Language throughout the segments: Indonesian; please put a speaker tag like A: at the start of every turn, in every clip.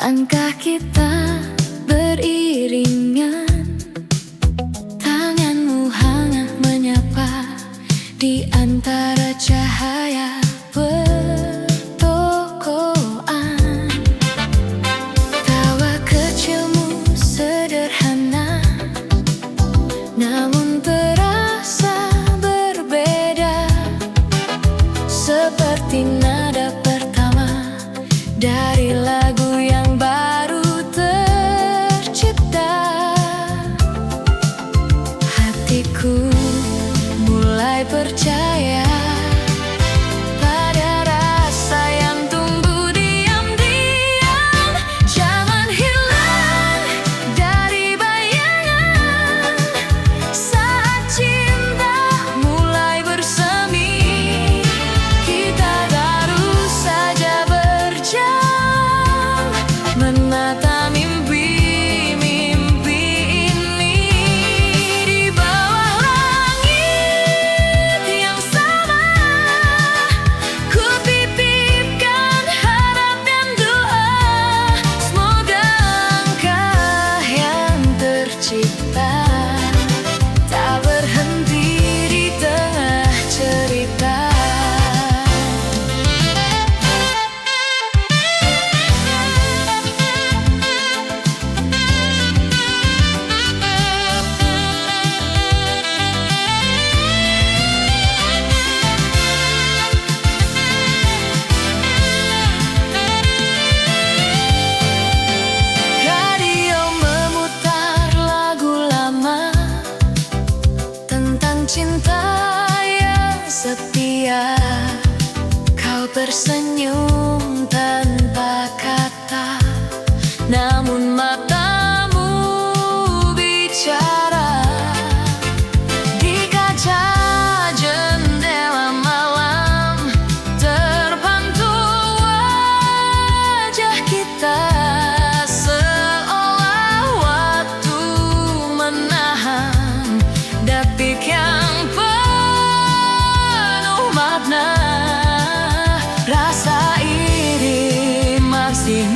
A: Langkah kita beriringan, tanganmu hangat menyapa di antara cahaya pertokoan. Tawa kecilmu sederhana, namun terasa berbeda, seperti nada pertama dari lagu yang baru tercipta. Hatiku mulai percaya pada rasa yang tumbuh diam-diam. Jangan hilang dari bayangan saat cinta mulai bersemi. Kita baru saja berjalan menata mimpi-mimpi ini di bawah langit yang sama. Ku titipkan harap dan doa, semoga langkah yang tercipta tak berhenti di tengah cerita. Radio memutar lagu lama tentang cinta yang setia. Kau tersenyum tanpa kata, namun matamu bicara. Di kaca jendela malam terpantul wajah kita, seolah waktu menahan detik yang penuh makna. Rasa ini masih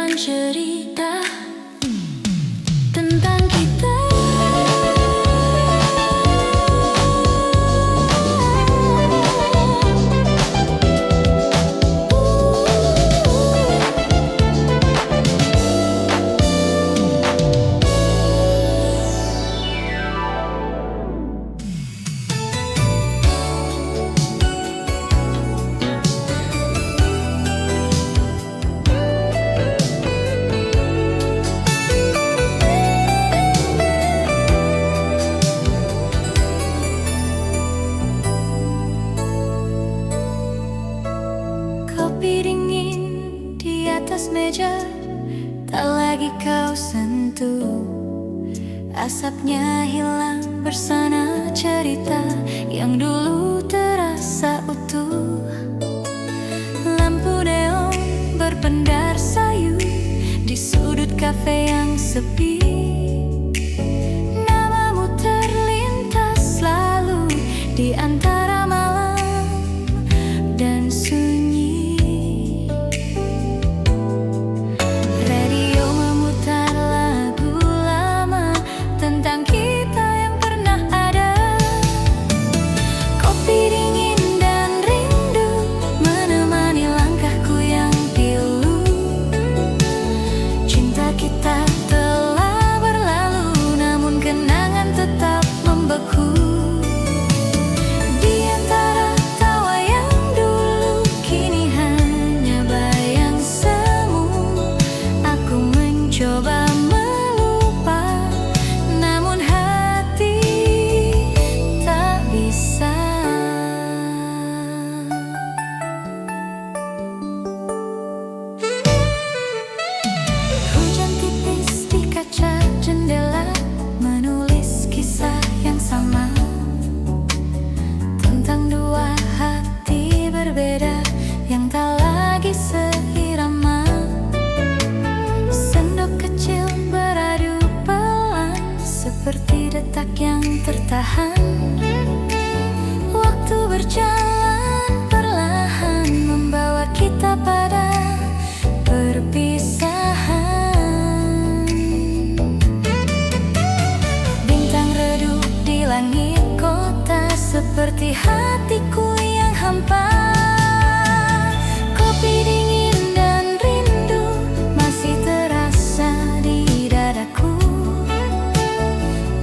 A: menyimpan cerita tentang kita. Kopi dingin di atas meja, tak lagi kau sentuh. Asapnya hilang bersana cerita yang dulu terasa utuh. Lampu neon berpendar sayu di sudut kafe yang sepi. Namamu terlintas selalu di antara malam dan sunyi. Radio memutar lagu lama tentang kita yang pernah ada. Kopi dingin dan rindu menemani langkahku yang pilu. Cinta kita telah berlalu, namun kenangan tetap membeku. Di antara tawa yang dulu kini hanya bayang semu. Aku mencoba melupa, namun hati tak bisa. Hujan tipis di kaca jendela menulis kisah yang sama tentang dua hati berbeda yang tak lagi seirama. Sendok kecil beradu pelan seperti detak yang tertahan. Waktu berjalan perlahan membawa kita pada perpisahan. Bintang redup di langit kota seperti hatiku yang hampa. Kopi dingin dan rindu masih terasa di dadaku.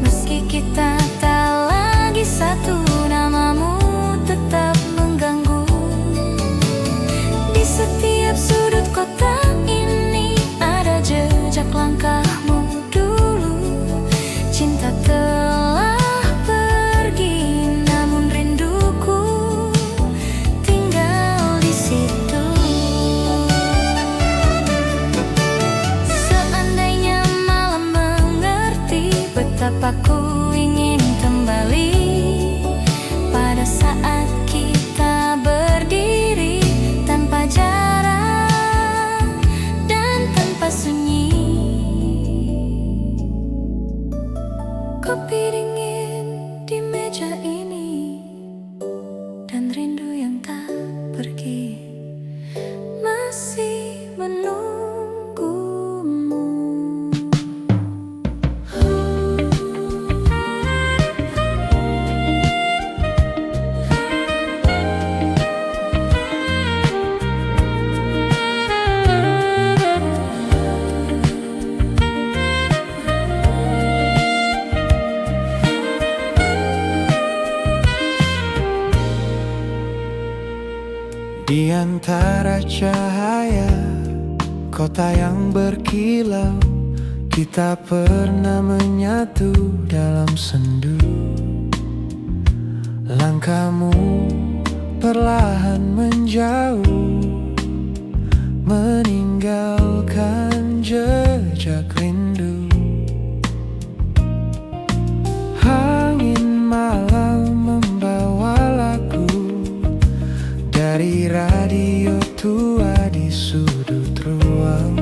A: Meski kita tak lagi satu, namamu tetap mengganggu. Di setiap sudut kota ini ada jejak langkahmu dulu. Cinta telah pergi, namun rinduku tinggal di situ. Seandainya malam mengerti betapa ku ingin kembali pada saat kita berdiri tanpa jarak dan tanpa sunyi. Kopi dingin di meja ini dan rindu yang tak pergi masih menunggumu.
B: Di antara cahaya kota yang berkilau, kita pernah menyatu dalam sendu. Langkahmu perlahan menjauh, meninggalkan jejak rindu. Angin malam membawa lagu dari radio tua di sudut ruang.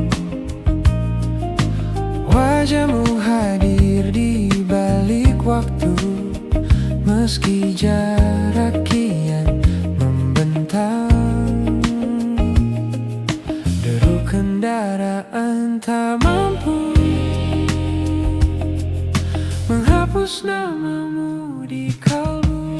B: Wajahmu hadir di balik waktu, meski jarak kian membentang. Deru kendaraan dan tak mampu menghapus namamu di kalbu.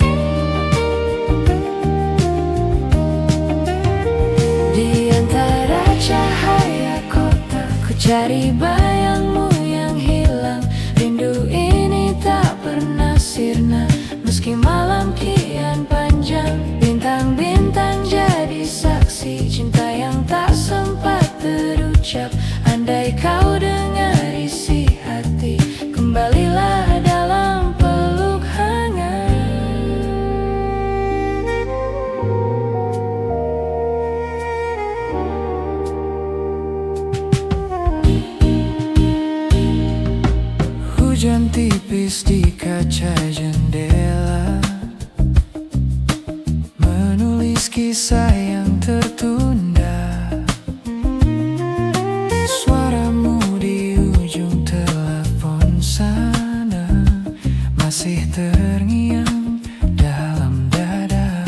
A: Di antara cahaya kota, ku cari bayangmu yang hilang. Rindu ini tak pernah sirna, meski malam kian panjang. Bintang-bintang jadi saksi cinta yang tak sempat terucap. Andai kau dengar isi hati, kembalilah dalam peluk hangat.
B: Hujan tipis di kaca jendela, menulis kisah yang tertunda. Suaramu di ujung telepon sana masih terngiang dalam dada.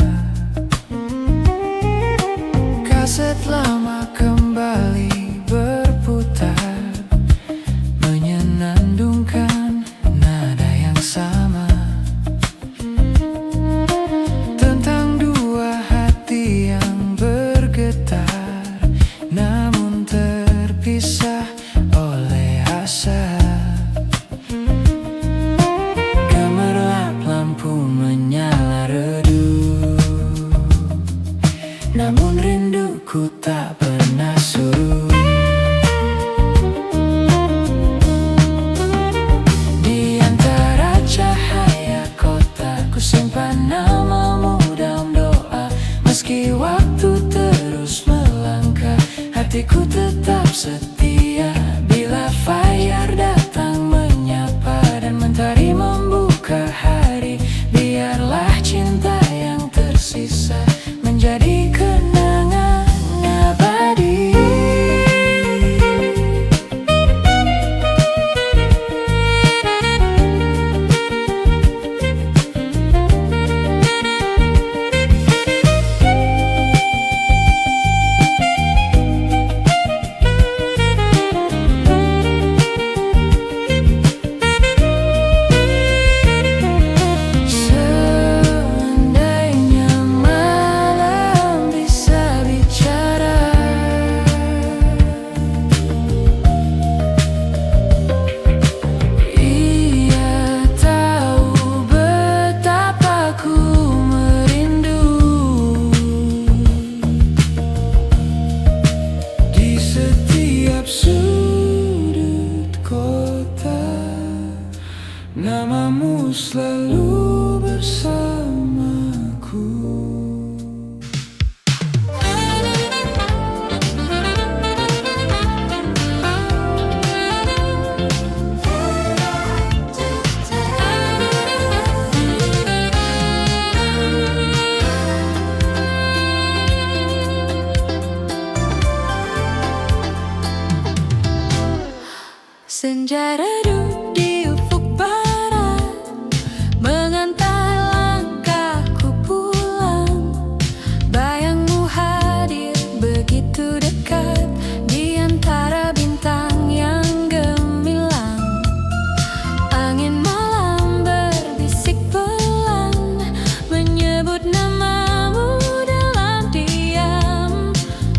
B: Kaset lama kembali berputar, menyenandungkan nada yang sama, tentang dua hati yang bergetar namun terpisah oleh asa. Gemerlap lampu menyala redup, namun rinduku tak pernah surut. Di antara cahaya kota, ku simpan namamu dalam doa. Meski waktu terus melangkah, hatiku tetap setia. Bila fire datang menyapa dan mentari membuka hari, biarlah cinta yang tersisa menjadi kenangan abadi. Seandainya malam bisa bicara, ia tahu betapa ku merindu. Di setiap sudut kota, namamu selalu bersamaku.
A: Senja redup di ufuk barat, mengantar langkahku pulang. Bayangmu hadir begitu dekat, di antara bintang yang gemilang. Angin malam berbisik pelan, menyebut namamu dalam diam.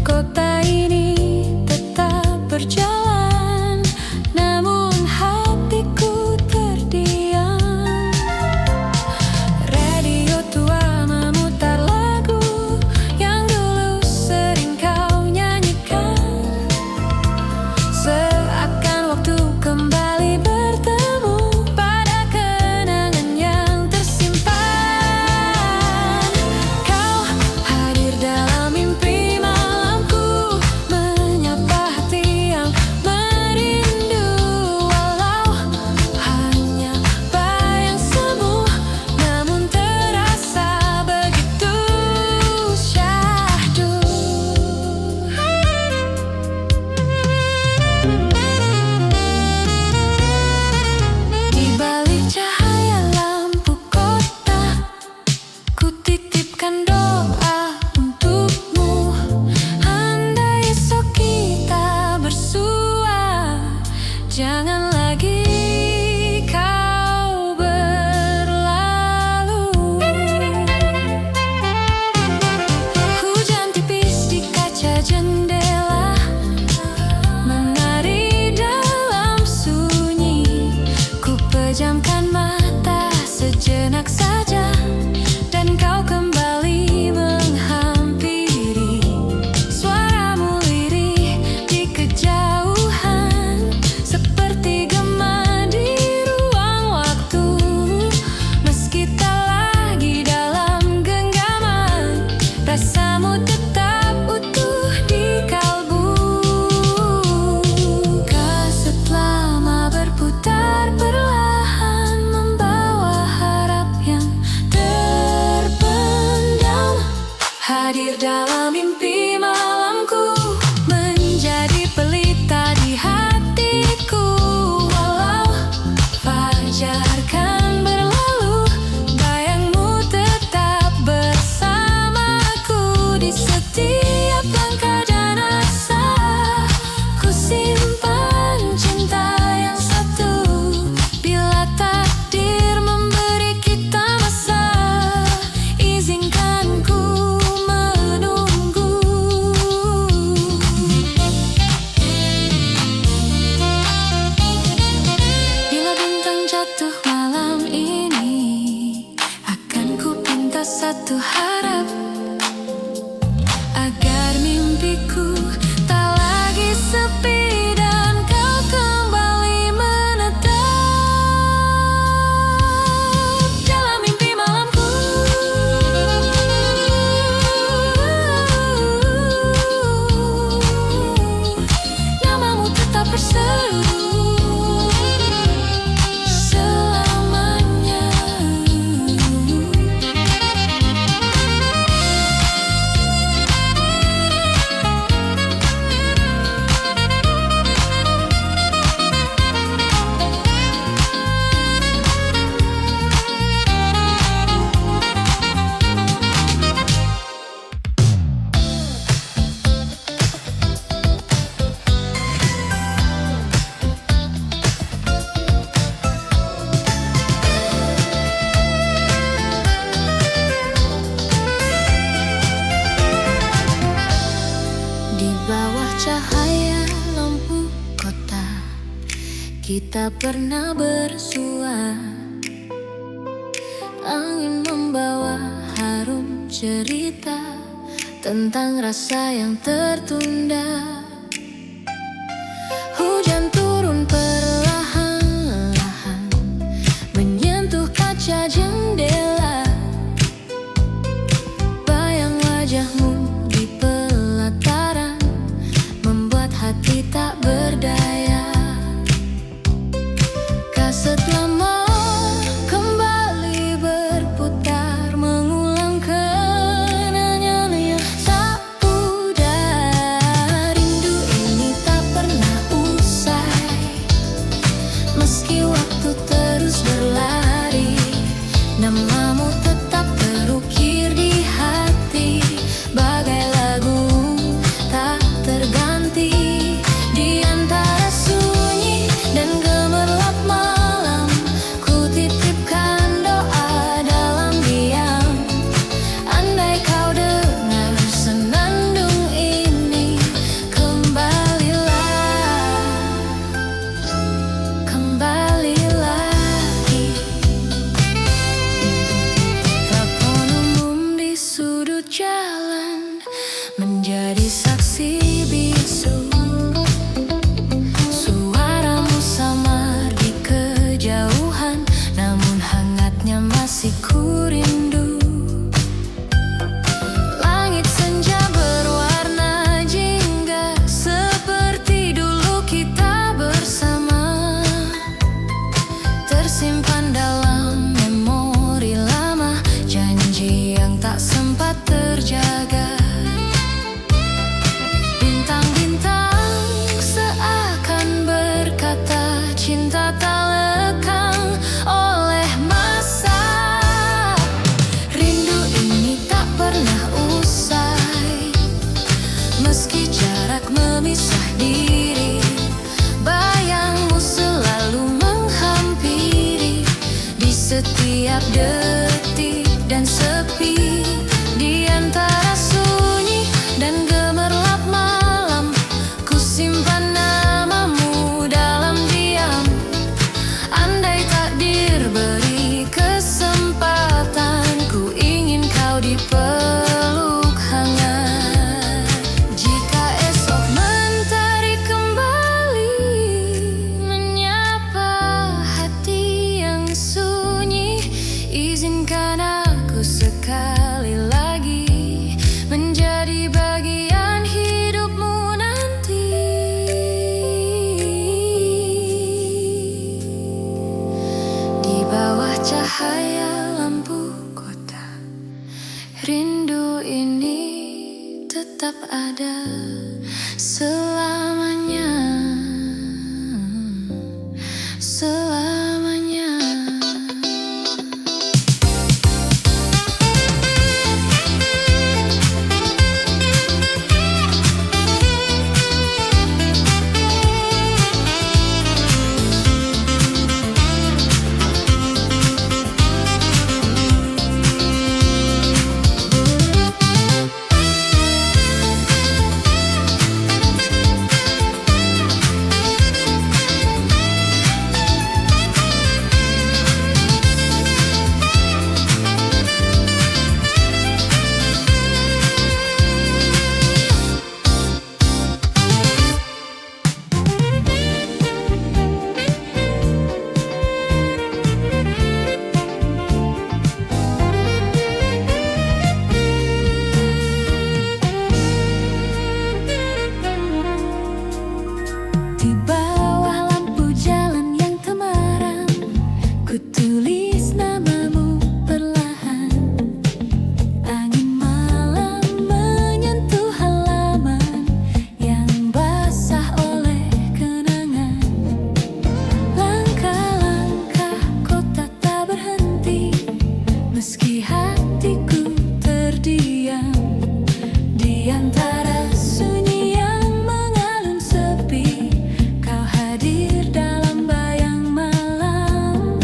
A: Kota ini tetap berjalan, namun hati Jangan lagi kau berlalu. Hujan tipis di kaca jendela menari dalam sunyi. Ku pejamkan mata sejenak saja dan kau kembali menghampiri. Suaramu lirih di kejauhan, seperti gema di ruang waktu. Meski tak lagi dalam genggaman, rasamu tetap utuh di kalbu. Kaset lama berputar perlahan, membawa harap yang terpendam. Hadir dalam mimpi malamku, menjadi pelita di hatiku. Walau fajar kan berlalu, bayangmu tetap bersamaku. Di setiap langkah dan asa, ku simpan cinta yang satu. Bila takdir memberi kita masa, izinkan ku menunggu. Bila bintang jatuh malam ini, akan ku pinta satu harap, agar mimpiku tak lagi sepi dan kau kembali menetap dalam mimpi malamku. Namamu tetap berseru selamanya. Di bawah cahaya lampu kota, kita pernah bersua. Angin membawa harum cerita tentang rasa yang tertunda. Hujan turun perlahan-lahan, menyentuh kaca jendela. Bayang wajahmu di pelataran, membuat hati tak berdaya. Kaset lama kembali berputar, mengulang kenangan yang tak pudar. setiap detik dan sepi, di antara sunyi dan gemerlap malam, ku simpan namamu dalam diam. Andai takdir beri kesempatan, ku ingin kau dipeluk hangat. Jika esok mentari kembali menyapa hati yang sunyi, izinkan aku sekali lagi menjadi bagian hidupmu nanti. Di bawah cahaya lampu kota, rindu ini tetap ada selamanya, selamanya. Di bawah lampu jalan yang temaram, ku tulis namamu perlahan. Angin malam menyentuh halaman yang basah oleh kenangan. Langkah-langkah kota tak berhenti, meski hatiku terdiam. Di antara sunyi yang mengalun sepi, kau hadir dalam bayang malam.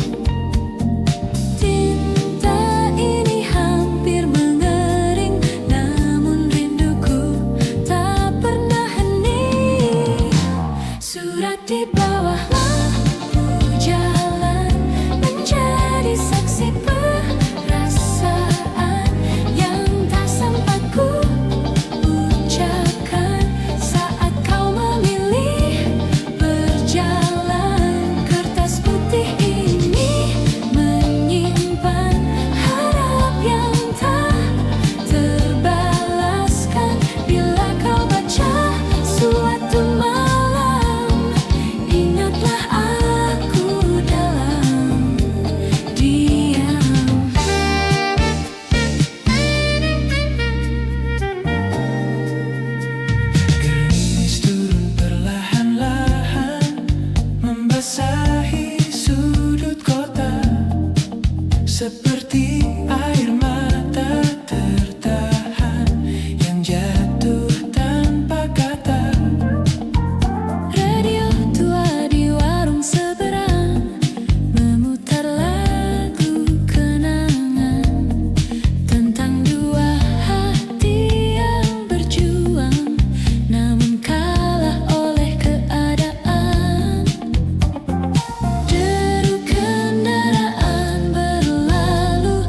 A: Tinta ini hampir mengering, namun rinduku tak pernah hening. Surat di bawah lampu jalan menjadi saksi perasaan yang tak sempat ku ucapkan saat kau memilih berjalan. Kertas putih ini menyimpan harap yang tak terbalaskan. Bila kau baca suatu malam, ingatlah aku dalam diam.
B: Gerimis turun perlahan-lahan, membasahi sudut kota, seperti air mata tertahan yang jatuh tanpa kata.
A: Radio tua di warung seberang memutar lagu kenangan tentang dua hati yang berjuang, namun kalah oleh keadaan. Deru kendaraan berlalu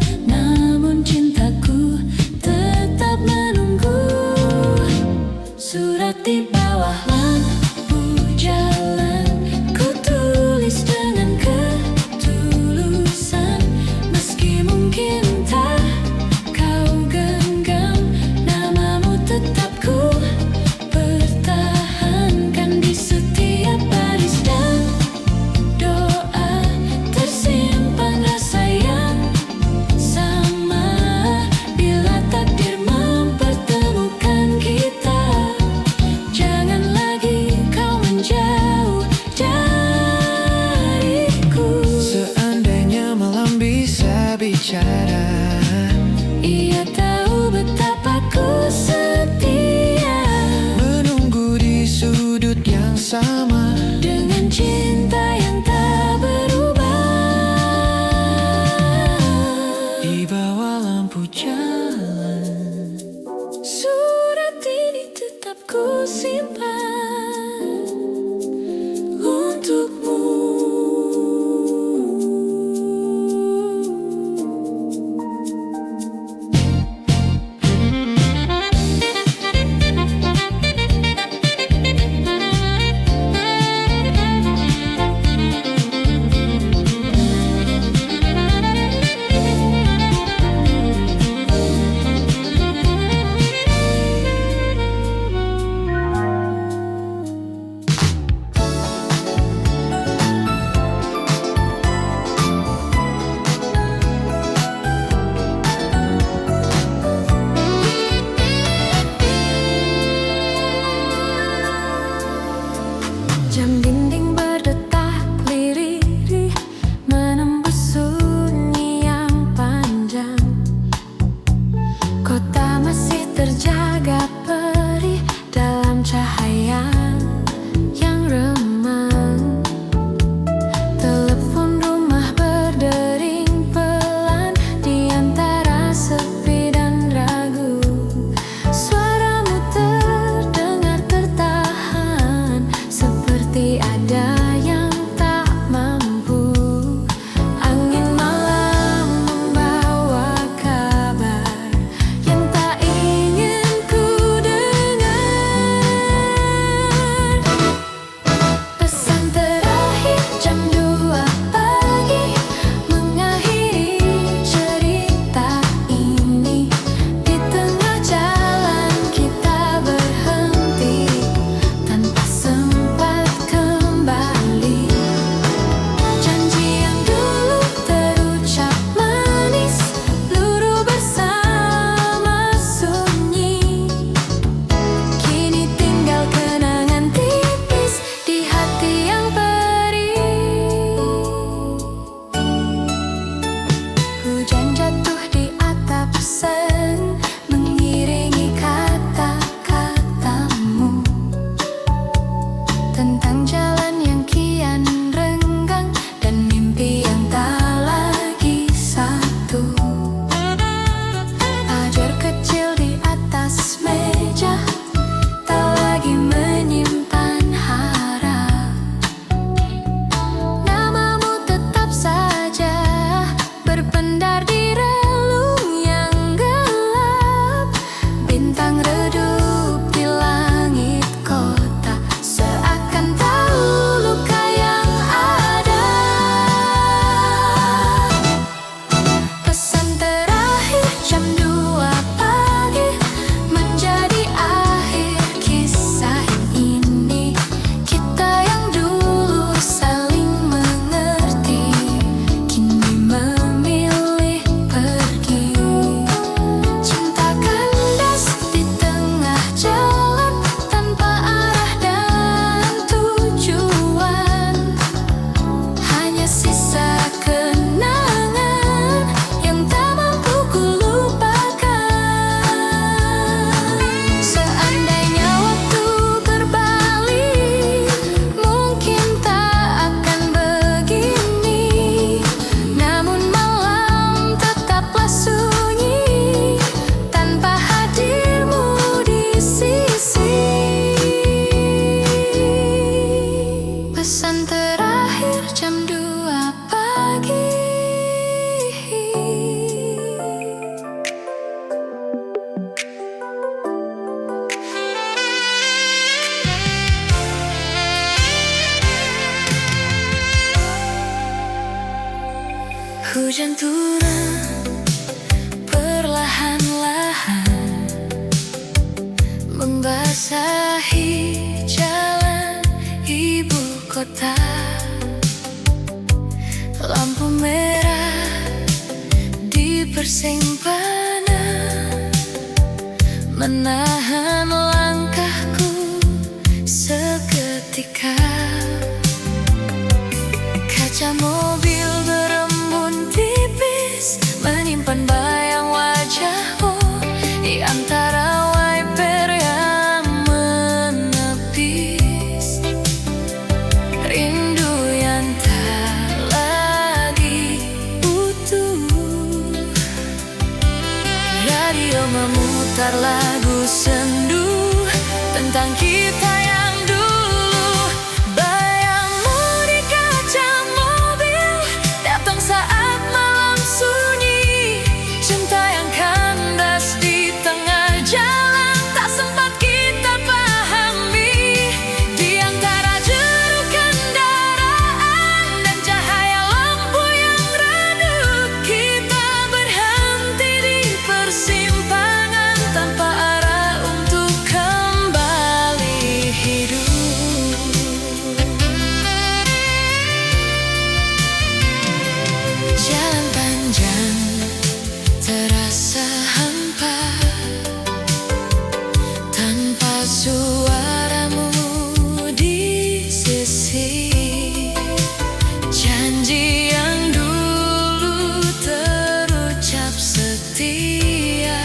A: pesan terakhir jam 2 pagi. Hujan turun perlahan-lahan, membasahi jalan ibu kota. Lampu merah di persimpangan menahan langkahku seketika. Kaca mobil berembun tipis menyimpan bayang wajahmu di antara wiper yang menepis. Rindu yang tak lagi utuh. Radio memutar lagu sendu tentang kita yang dulu. Bayangmu di kaca mobil datang saat malam sunyi. Cinta yang kandas di tengah jalan tak sempat kita pahami. Di antara jeru kendaraan dan cahaya lampu yang redup, kita berhenti di persimpangan tanpa arah untuk kembali hidup. Jalan panjang terasa hampa tanpa suaramu di sisi. Janji yang dulu terucap setia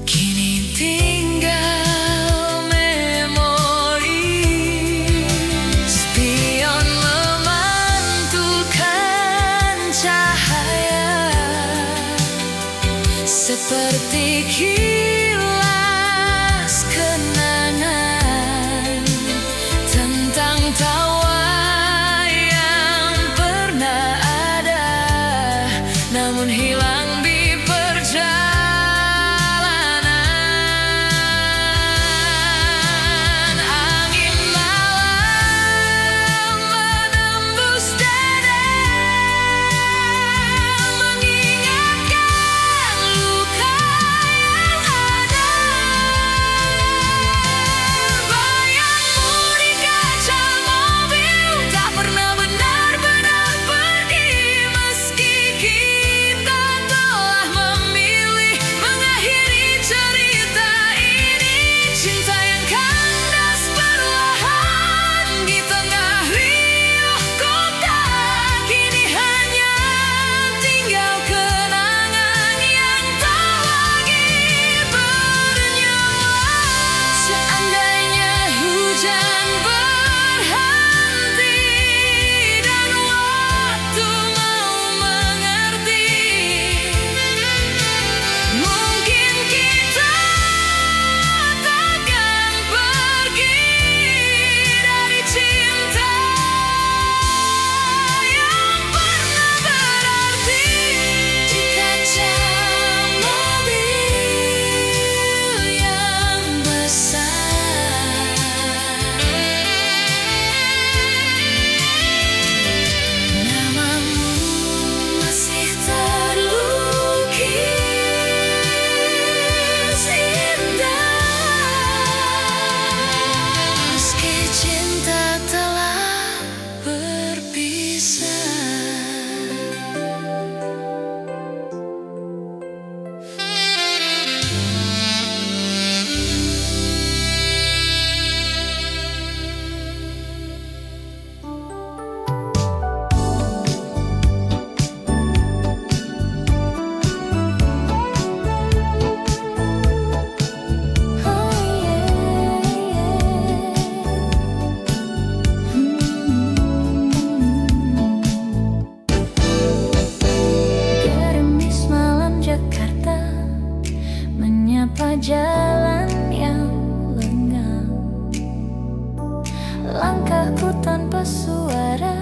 A: kini tinggal memori. Spion memantulkan cahaya seperti kilas kenangan tentang tawa yang pernah ada namun hilang di perjalanan. Angin malam menembus dada, mengingatkan luka yang tanpa suara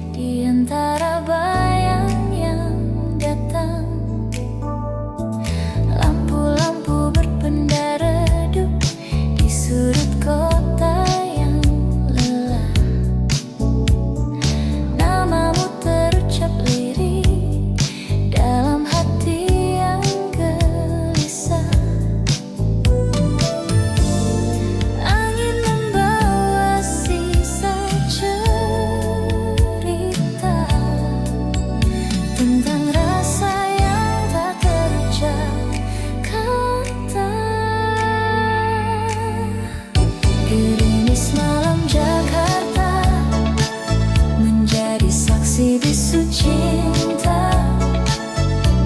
A: di antara bayang yang datang. Lampu-lampu berpenda redup di sudut kota yang lelah. Namamu terucap lirih dalam hati yang gelisah. Angin membawa sisa cerita tentang rasa yang tak terucap kata. Gerimis malam Jakarta menjadi saksi bisu cinta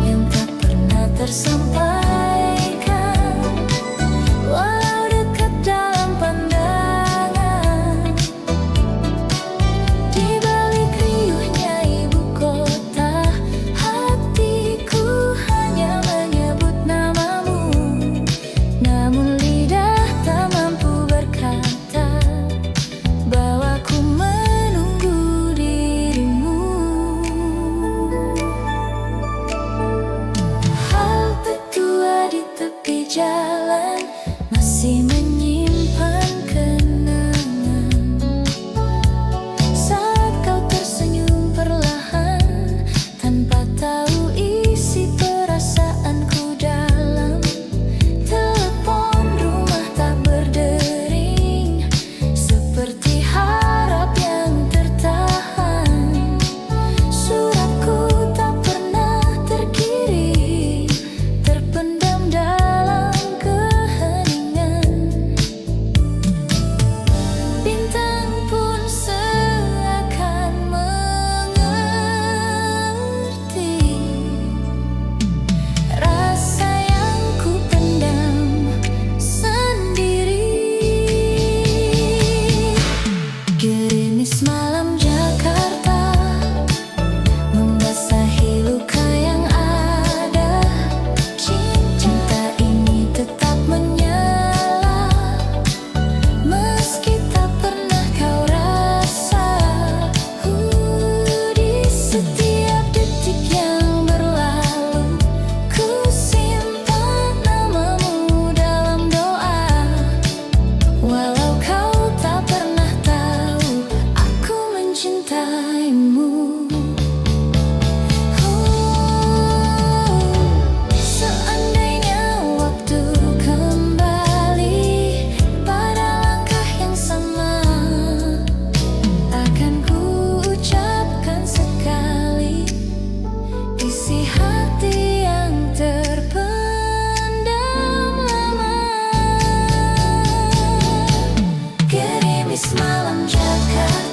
A: yang tak pernah tersampaikan, walau dekat dalam pandangan. Di balik riuhnya ibu kota, hatiku hanya menyebut namamu, namun lidah tak mampu berkata bahwa ku menunggu dirimu. Halte tua di tepi jalan masih menyimpan kenangan. Saat kau tersenyum perlahan tanpa tahu isi perasaanku dalam. Telepon rumah tak berdering seperti harap yang tertahan. Suratku tak pernah terkirim, terpendam dalam keheningan. Bintang pun seakan mengerti rasa yang ku pendam sendiri. Gerimis malam Jakarta membasahi luka yang ada. Cinta ini tetap menyala meski tak pernah kau rasa. Di setiap detik yang berlalu, ku simpan namamu dalam doa. Walau kau tak pernah tahu, aku mencintaimu. Seandainya waktu kembali pada langkah yang sama, akan ku ucapkan sekali isi hati yang terpendam lama. Gerimis malam Jakarta